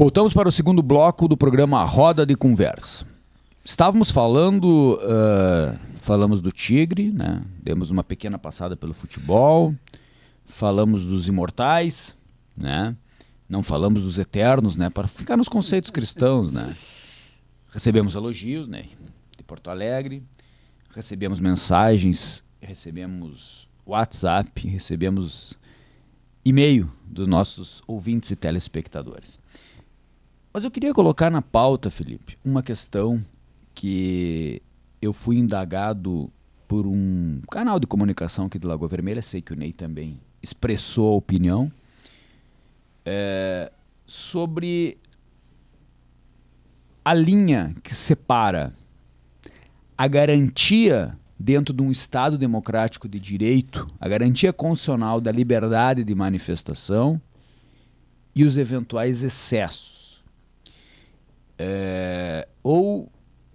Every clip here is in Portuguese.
Voltamos para o segundo bloco do programa Roda de Conversa. Estávamos falando, falamos do Tigre, né? Demos uma pequena passada pelo futebol, falamos dos imortais, né? Não falamos dos eternos, né? Para ficar nos conceitos cristãos, né? Recebemos elogios, né? De Porto Alegre, recebemos mensagens, recebemos WhatsApp, recebemos e-mail dos nossos ouvintes e telespectadores. Mas eu queria colocar na pauta, Felipe, uma questão que eu fui indagado por um canal de comunicação aqui do Lagoa Vermelha, sei que o Ney também expressou a opinião, sobre a linha que separa a garantia dentro de um Estado democrático de direito, a garantia constitucional da liberdade de manifestação e os eventuais excessos. Ou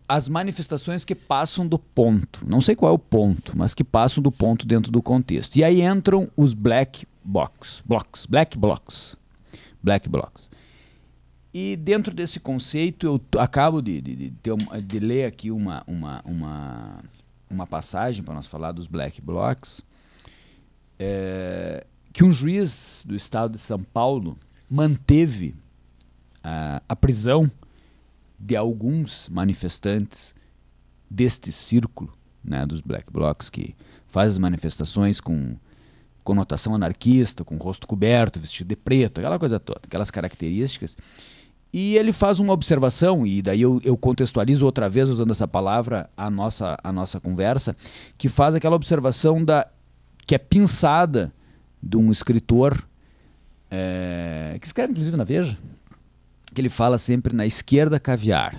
as manifestações que passam do ponto, não sei qual é o ponto, mas que passam do ponto dentro do contexto. E aí entram os black blocs. E dentro desse conceito eu acabo de ler aqui uma passagem para nós falar dos black blocs, que um juiz do estado de São Paulo manteve a prisão de alguns manifestantes deste círculo, né, dos black blocs, que faz as manifestações com conotação anarquista, com o rosto coberto, vestido de preto, aquela coisa toda, aquelas características. E ele faz uma observação, e daí eu contextualizo outra vez, usando essa palavra, a nossa conversa, que faz aquela observação que é pinçada de um escritor que escreve inclusive na Veja, que ele fala sempre na esquerda caviar.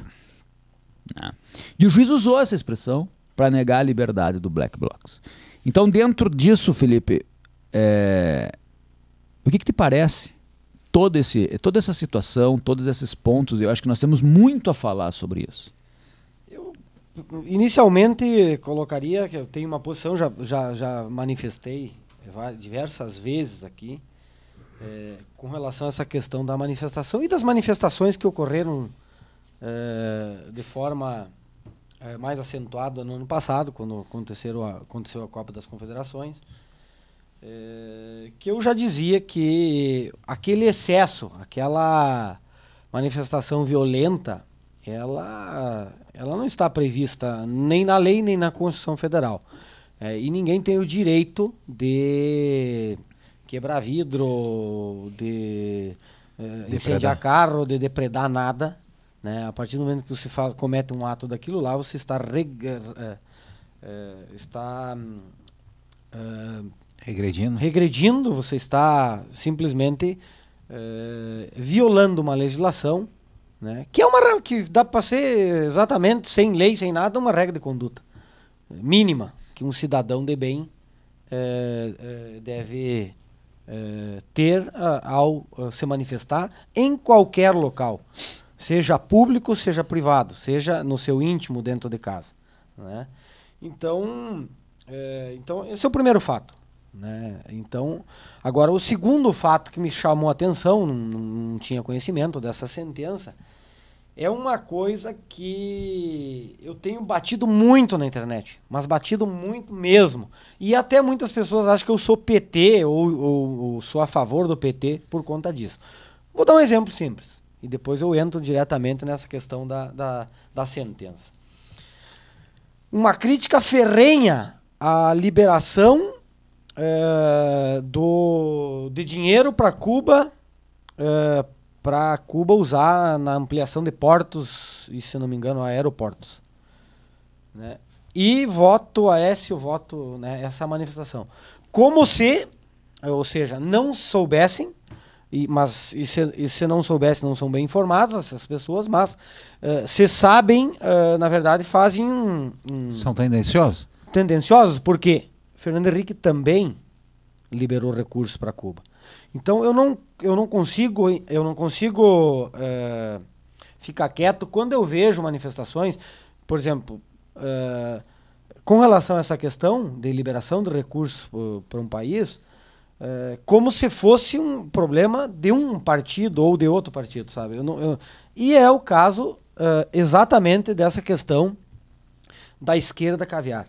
Né? E o juiz usou essa expressão para negar a liberdade do black blocs. Então, dentro disso, Felipe, o que te parece toda essa situação, todos esses pontos? Eu acho que nós temos muito a falar sobre isso. Eu, inicialmente, colocaria que eu tenho uma posição, já manifestei diversas vezes aqui, com relação a essa questão da manifestação e das manifestações que ocorreram de forma mais acentuada no ano passado, quando aconteceu a Copa das Confederações, que eu já dizia que aquele excesso, aquela manifestação violenta, ela não está prevista nem na lei nem na Constituição Federal. E ninguém tem o direito de quebrar vidro, de incendiar carro, de depredar nada, né? A partir do momento que você comete um ato daquilo lá, você está regredindo, você está simplesmente violando uma legislação, né? Que é uma que dá para ser exatamente, sem lei, sem nada, uma regra de conduta mínima que um cidadão de bem deve ter ao se manifestar em qualquer local, seja público, seja privado, seja no seu íntimo dentro de casa, né? Então, esse é o primeiro fato, né? Então, agora o segundo fato que me chamou a atenção, não tinha conhecimento dessa sentença, é uma coisa que eu tenho batido muito na internet, mas batido muito mesmo. E até muitas pessoas acham que eu sou PT ou sou a favor do PT por conta disso. Vou dar um exemplo simples, e depois eu entro diretamente nessa questão da sentença. Uma crítica ferrenha à liberação de dinheiro para Cuba, usar na ampliação de portos e, se não me engano, aeroportos, né? E voto Aécio, né, essa manifestação. Como se, ou seja, não soubessem, se não soubessem, não são bem informados essas pessoas, mas se sabem, na verdade, fazem São tendenciosos? Tendenciosos, porque Fernando Henrique também liberou recursos para Cuba. Então eu não consigo ficar quieto quando eu vejo manifestações, por exemplo, com relação a essa questão de liberação de recursos para um país, como se fosse um problema de um partido ou de outro partido, sabe? E é o caso exatamente dessa questão da esquerda caviar.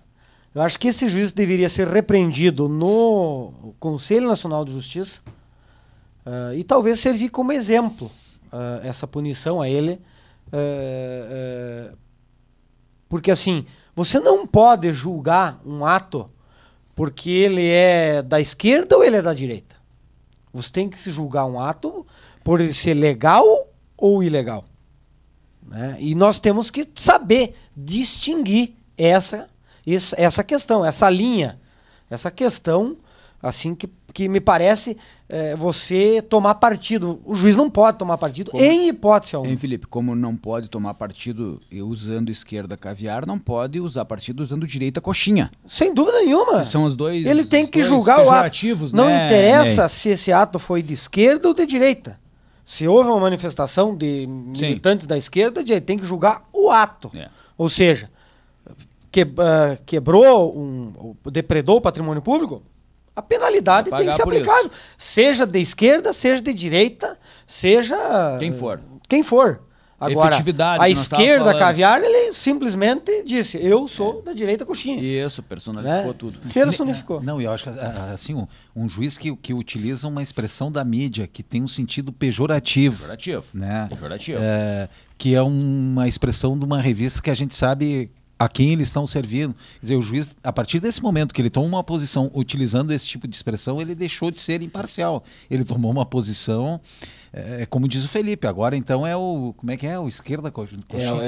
Eu acho que esse juiz deveria ser repreendido no Conselho Nacional de Justiça e talvez servir como exemplo essa punição a ele, porque assim, você não pode julgar um ato porque ele é da esquerda ou ele é da direita. Você tem que se julgar um ato por ele ser legal ou ilegal, né? E nós temos que saber distinguir essa questão, essa linha, essa questão, assim, que me parece você tomar partido. O juiz não pode tomar partido em hipótese alguma. Felipe, como não pode tomar partido usando esquerda caviar, não pode usar partido usando direita coxinha. Sem dúvida nenhuma. São os dois. Ele tem que julgar o ato. Não né, interessa se esse ato foi de esquerda ou de direita. Se houve uma manifestação de militantes da esquerda, tem que julgar o ato. Ou seja, quebrou, depredou o patrimônio público, a penalidade tem que ser aplicável. Seja de esquerda, seja de direita, seja... Quem for. Agora, a esquerda caviar, ele simplesmente disse, eu sou da direita coxinha. Isso, personificou tudo. Personificou. Não, eu acho que assim, um juiz que utiliza uma expressão da mídia que tem um sentido pejorativo. Né? Pejorativo. Que é uma expressão de uma revista que a gente sabe a quem eles estão servindo. Quer dizer, o juiz, a partir desse momento que ele toma uma posição utilizando esse tipo de expressão, ele deixou de ser imparcial. Ele tomou uma posição, como diz o Felipe, agora então como é que é? O esquerda coxinha?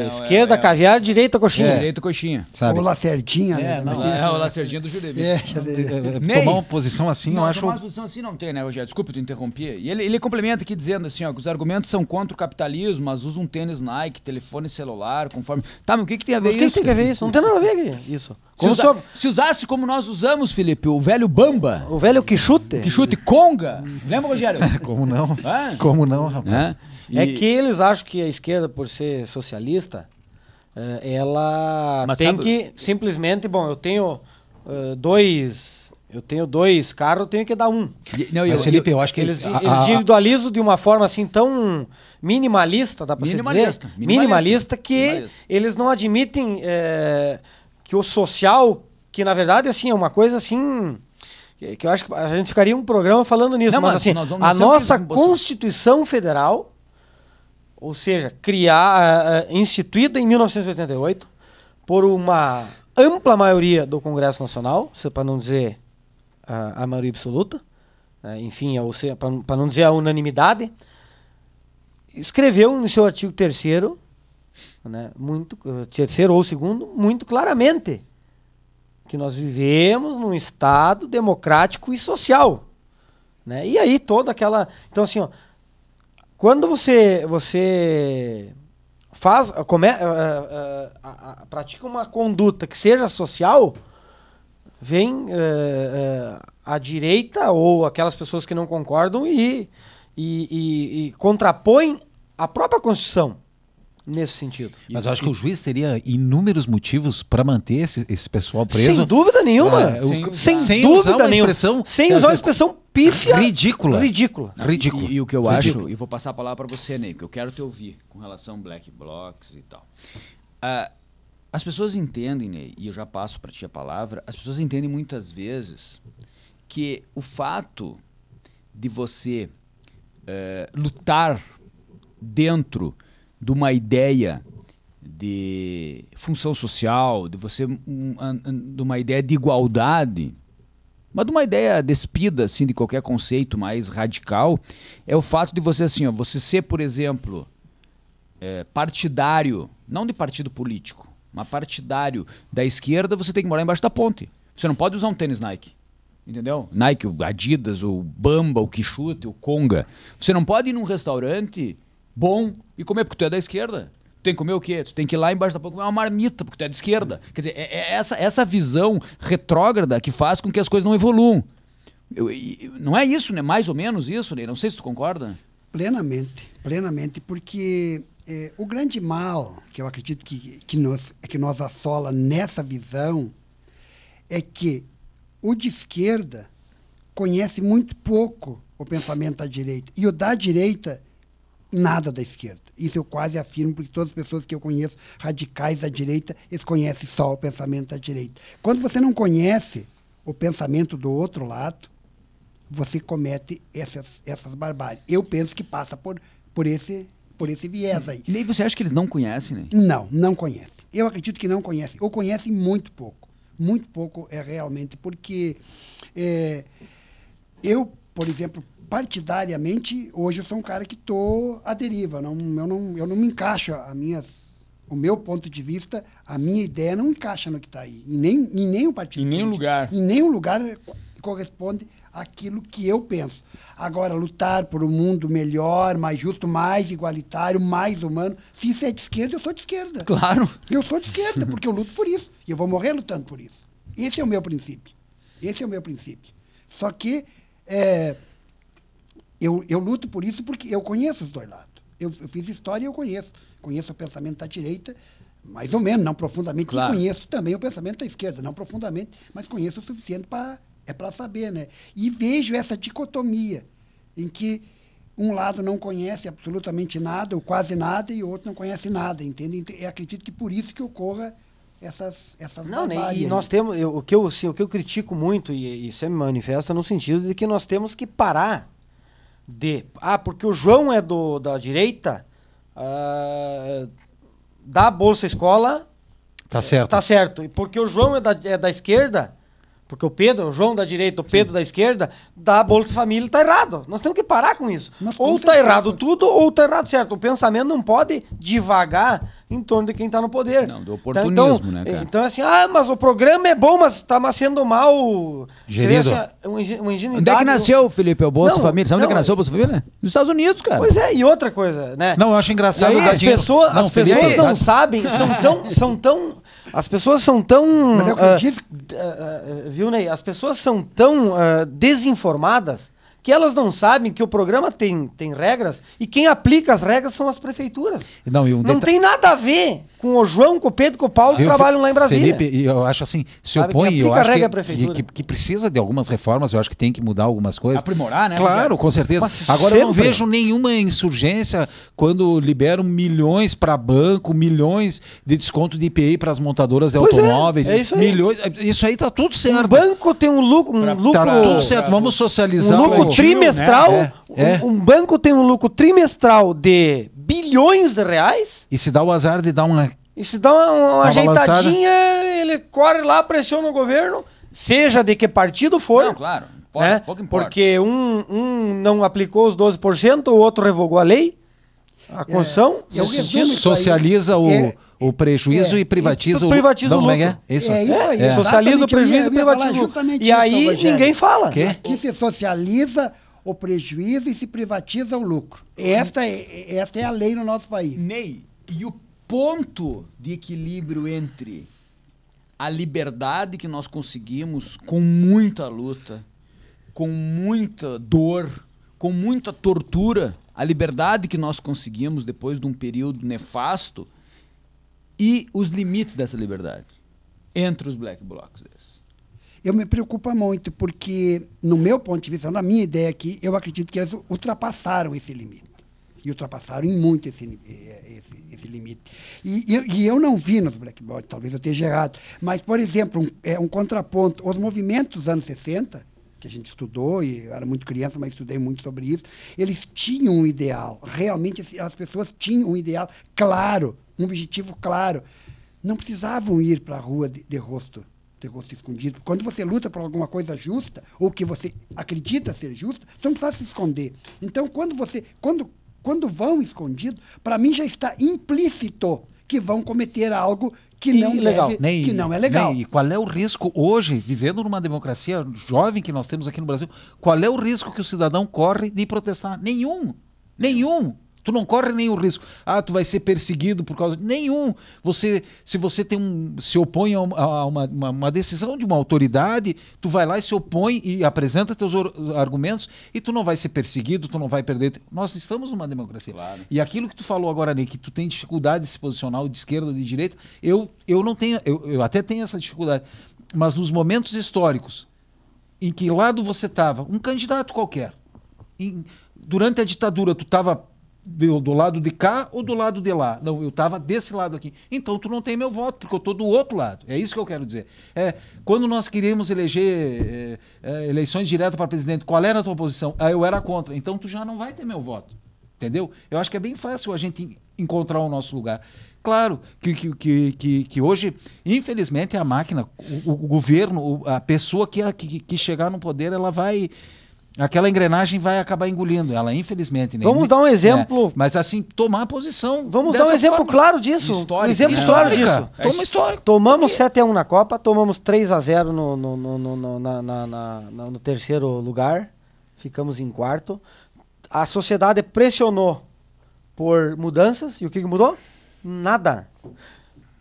Esquerda caviar, direita coxinha. Direita coxinha. Sabe? Ou Lacerdinha, né? O Lacerdinha do Juremi. Tomar uma posição assim, eu acho... Tomar uma posição assim não tem, né, Rogério? Desculpa, eu te interrompi. E ele complementa aqui dizendo assim, ó, que os argumentos são contra o capitalismo, mas usam tênis Nike, telefone celular, conforme... Tá, mas o que tem a ver isso? O que tem a ver isso? Não tem nada a ver isso. Se usasse como nós usamos, Felipe, o velho Bamba. O velho Quixute. Quixute Conga. Lembra, Rogério? Como não? Como não, rapaz? É que eles acham que a esquerda, por ser socialista, ela tem que simplesmente... Bom, eu tenho dois carros, eu tenho que dar um. Mas, Felipe, eu acho que... Eles individualizam de uma forma assim tão minimalista, dá pra se dizer? Minimalista que eles não admitem que o social, que na verdade assim, é uma coisa assim... que eu acho que a gente ficaria um programa falando nisso, mas assim, a nossa Constituição Federal, ou seja, instituída em 1988 por uma ampla maioria do Congresso Nacional, para não dizer a maioria absoluta, enfim, para não dizer a unanimidade, escreveu no seu artigo 3º, né, terceiro ou segundo, muito claramente, que nós vivemos num Estado democrático e social, né? E aí toda aquela... Então assim, ó, quando você pratica uma conduta que seja social, vem a direita ou aquelas pessoas que não concordam e contrapõem a própria Constituição. Nesse sentido. Mas eu acho que o juiz teria inúmeros motivos para manter esse pessoal preso. Sem dúvida nenhuma. Sem usar uma expressão. Sem usar uma expressão pífia. Ridícula. E o que eu acho, e vou passar a palavra para você, Ney, que eu quero te ouvir com relação ao Black Blocs e tal. As pessoas entendem, Ney, e eu já passo para ti a palavra, as pessoas entendem muitas vezes que o fato de você lutar dentro de uma ideia de função social, de uma ideia de igualdade, mas de uma ideia despida assim, de qualquer conceito mais radical, é o fato de você, assim, ó, você ser, por exemplo, partidário, não de partido político, mas partidário da esquerda, você tem que morar embaixo da ponte. Você não pode usar um tênis Nike. Entendeu? Nike, o Adidas, o Bamba, o Quixute, o Conga. Você não pode ir num restaurante bom e comer porque tu é da esquerda. Tu tem que comer o quê? Tu tem que ir lá embaixo da ponte comer uma marmita porque tu é da esquerda. Quer dizer, essa visão retrógrada que faz com que as coisas não evoluam. Não é isso, né? Mais ou menos isso, né? Não sei se tu concorda. Plenamente, porque o grande mal que eu acredito que nos assola nessa visão é que o de esquerda conhece muito pouco o pensamento da direita. E o da direita, nada da esquerda. Isso eu quase afirmo, porque todas as pessoas que eu conheço, radicais da direita, eles conhecem só o pensamento da direita. Quando você não conhece o pensamento do outro lado, você comete essas barbáries. Eu penso que passa por esse viés aí. E nem você acha que eles não conhecem, né? Não conhecem. Eu acredito que não conhecem. Ou conhecem muito pouco. Muito pouco é realmente, porque eu, por exemplo, partidariamente, hoje eu sou um cara que estou à deriva. Eu não me encaixo, o meu ponto de vista, a minha ideia não encaixa no que está aí. Em nenhum partido. Em nenhum lugar. Em nenhum lugar corresponde àquilo que eu penso. Agora, lutar por um mundo melhor, mais justo, mais igualitário, mais humano. Se isso é de esquerda, eu sou de esquerda. Claro. Eu sou de esquerda, porque eu luto por isso. E eu vou morrer lutando por isso. Esse é o meu princípio. Só que eu luto por isso porque eu conheço os dois lados. Eu fiz história e eu conheço. Conheço o pensamento da direita, mais ou menos, não profundamente. Claro. E conheço também o pensamento da esquerda, não profundamente, mas conheço o suficiente para saber, né? E vejo essa dicotomia em que um lado não conhece absolutamente nada, ou quase nada, e o outro não conhece nada, entende? Eu acredito que por isso que ocorra essas Não, né? barbáries. E nós temos, o que eu critico muito, e sempre manifesta no sentido de que nós temos que parar porque o João é da direita, da Bolsa Escola, Tá certo. tá certo. E porque o João é da esquerda, porque o João da direita, o Pedro da esquerda, da Bolsa Família tá errado. Nós temos que parar com isso. Mas, ou com tá certeza. errado tudo, ou tá errado certo. O pensamento não pode divagar em torno de quem tá no poder. Não, do oportunismo, né, cara? Então, assim, mas o programa é bom, mas tá sendo mal Gerido. Seria, assim, uma ingenuidade. Onde é que nasceu, Felipe, o Bolsa Não, Família? Sabe onde é que não. nasceu o Bolsa Família? Nos Estados Unidos, cara. Pois é, e outra coisa, né? Não, eu acho engraçado E aí, dar as dinheiro. pessoas Felipe, não sabem, as pessoas são tão... Mas é o que eu disse. Viu, Ney? As pessoas são tão desinformadas que elas não sabem que o programa tem regras e quem aplica as regras são as prefeituras. Não, e um Não tem nada a ver com o João, com o Pedro, com o Paulo que Viu, trabalham lá em Brasília. Felipe, e eu acho assim, se Sabe, opõe, quem eu aplica a acho regra é a que, prefeitura. que precisa de algumas reformas, eu acho que tem que mudar algumas coisas. Aprimorar, né? Claro, com certeza. Mas Agora eu não sempre. vejo nenhuma insurgência quando liberam milhões para banco, milhões de desconto de IPI para as montadoras de Pois é, automóveis, é isso aí. milhões. Isso aí tá tudo O certo. banco tem um lucro... Tá tudo certo, vamos socializar. Um lucro o- trimestral. né? Um banco tem um lucro trimestral de bilhões de reais. E se dá o azar de dar uma... E se dá uma Uma ajeitadinha, ele corre lá, pressiona o governo, seja de que partido for. Não, claro. Né? Pouco importa. Porque um não aplicou os 12%, o outro revogou a lei, a Constituição. eu nesse resumo sentido. isso Socializa o prejuízo e privatiza o... privatiza o Não, como é que lucro. é? Isso. É isso aí. É. Socializa o exatamente, prejuízo eu e ia privatiza falar o lucro. justamente E isso, aí Rogério. ninguém fala. Quê? Aqui se socializa o prejuízo e se privatiza o lucro. Esta é a lei no nosso país. Ney, e o ponto de equilíbrio entre a liberdade que nós conseguimos com muita luta, com muita dor, com muita tortura, a liberdade que nós conseguimos depois de um período nefasto e os limites dessa liberdade entre os black blocs desses. Eu me preocupa muito, porque, no meu ponto de vista, na minha ideia aqui, eu acredito que eles ultrapassaram esse limite. E ultrapassaram em muito esse limite. E eu não vi nos black blocs, talvez eu esteja errado, mas, por exemplo, um contraponto, os movimentos dos anos 60, que a gente estudou, e eu era muito criança, mas estudei muito sobre isso, eles tinham um ideal, realmente as pessoas tinham um ideal claro, um objetivo claro. Não precisavam ir para a rua de rosto escondido. Quando você luta por alguma coisa justa, ou que você acredita ser justa, você não precisa se esconder. Então, quando vão escondido, para mim já está implícito que vão cometer algo que não Ilegal. deve, que não é legal. E qual é o risco hoje, vivendo numa democracia jovem que nós temos aqui no Brasil, qual é o risco que o cidadão corre de protestar? Nenhum. Nenhum. Tu não corre nenhum risco. Tu vai ser perseguido por causa... Nenhum. Se você se opõe a uma decisão de uma autoridade, tu vai lá e se opõe e apresenta teus argumentos e tu não vai ser perseguido, tu não vai perder... Nós estamos numa democracia. Claro. E aquilo que tu falou agora, Ney, que tu tem dificuldade de se posicionar de esquerda ou de direita, eu não tenho... Eu até tenho essa dificuldade. Mas nos momentos históricos em que lado você estava, um candidato qualquer, durante a ditadura tu estava do lado de cá ou do lado de lá? Não, eu estava desse lado aqui. Então tu não tem meu voto, porque eu estou do outro lado. É isso que eu quero dizer. Quando nós queríamos eleger eleições diretas para presidente, qual era a tua posição? Eu era contra. Então tu já não vai ter meu voto. Entendeu? Eu acho que é bem fácil a gente encontrar o nosso lugar. Claro que hoje, infelizmente, a máquina, o governo, a pessoa que chegar no poder, ela vai... Aquela engrenagem vai acabar engolindo ela, infelizmente. Né? Vamos dar um exemplo. Mas assim, tomar posição. Vamos dar um exemplo claro disso. Histórica, um exemplo né? claro disso. Toma histórico. Tomamos 7-1 na Copa, tomamos 3-0 no terceiro lugar, ficamos em quarto. A sociedade pressionou por mudanças, e o que mudou? Nada.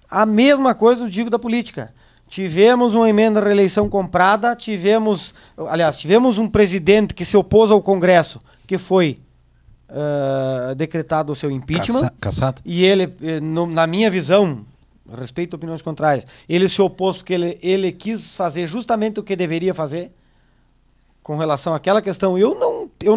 A mesma coisa eu digo da política. Tivemos uma emenda à reeleição comprada, tivemos um presidente que se opôs ao Congresso, que foi decretado o seu impeachment. Cassado. E ele, na minha visão, respeito a opiniões contrárias, ele se opôs porque ele quis fazer justamente o que deveria fazer com relação àquela questão. Eu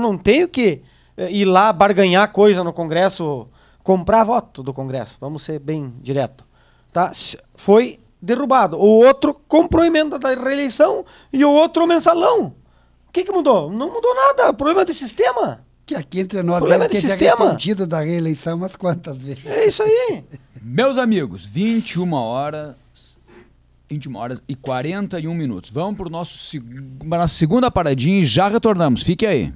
não tenho que ir lá barganhar coisa no Congresso, comprar voto do Congresso. Vamos ser bem direto. Tá? Foi derrubado. O outro comprou emenda da reeleição e o outro o mensalão. O que mudou? Não mudou nada. Problema de sistema. Que aqui entre nós deve ter se arrependido da reeleição umas quantas vezes. É isso aí. Meus amigos, 21 horas e 41 minutos. Vamos para nossa segunda paradinha e já retornamos. Fique aí.